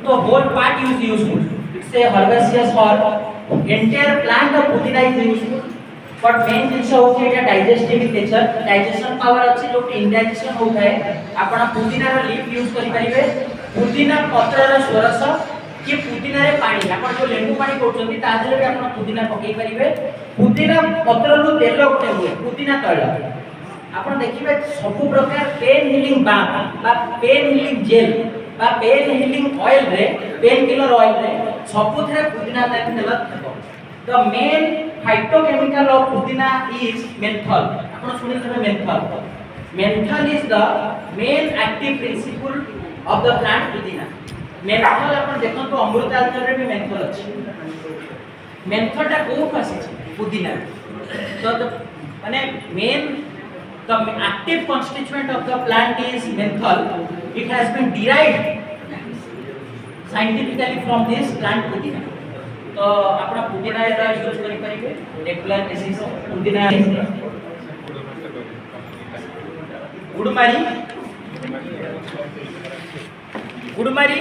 तो whole part is useful. It's a herbaceous or entire plant of pudina is useful. But main जिनसे होती है digestive in nature, digestion power अच्छी जो indigestion होता है, अपना पुदीना रा leaf use करी परिवे, पुदीना पत्र रा स्वरस कि पुदीना रे पानी आपण जो लेंबू पानी कोचंती ताजरे भी आपण पुदीना पकेई परिवे, पुदीना पत्र रो तेल उठे हुए, पुदीना तैल आपण देखिबे सब प्रकार पेन हिलिंग बाम बा पेन हिलिंग जेल बा पेन हिलिंग ऑयल रे पेन किलर ऑयल रे सबुथरे पुदीना तेल थको the main phytochemical of pudina is menthol आपण सुनि थबे menthol is the main active principle of the plant pudina menthol आपण देखन तो अमृतांचल रे भी menthol अछि menthol टा को आसी पुदीना तो माने main the active constituent of the plant is menthol. It has been derived scientifically from this plant pudina. तो अपना पुदीना एरा यूज करि परिबे रेगुलर बेसिस पुदीना गुडमारी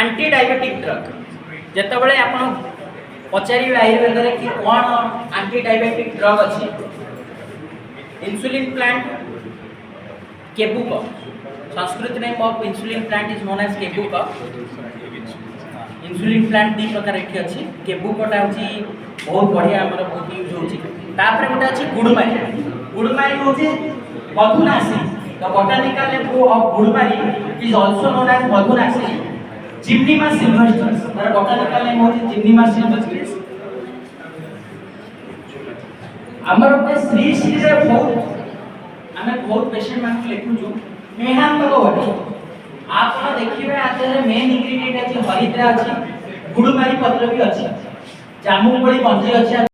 एंटी डायबिटिक ड्रग जते बेले आपण पचारि आयुर्वेद रे कि कोन एंटी डायबिटिक ड्रग अछि insulin plant kebuka sanskrit name of insulin plant is known as kebuka insulin plant दी प्रकार एठी अछि केबुका टा होची बहुत बढ़िया हमर बहुत यूज होची तापर गोटा अछि गुडमारी होची मधुनासी the botanical name of गुडमारी is also known as मधुनासी Gymnema sylvestris तर botanical name होची Gymnema sylvestris हमर पे श्री रे बहुत हमें बहुत पेशेंट मान लिखु छु मेहान तो बडी आप देखिबे आते मेन इंग्रेडिएंट अछि हरिद्रा अछि गुडमारी पत्र भी अछि जामुन बड़ी मंजी अछि।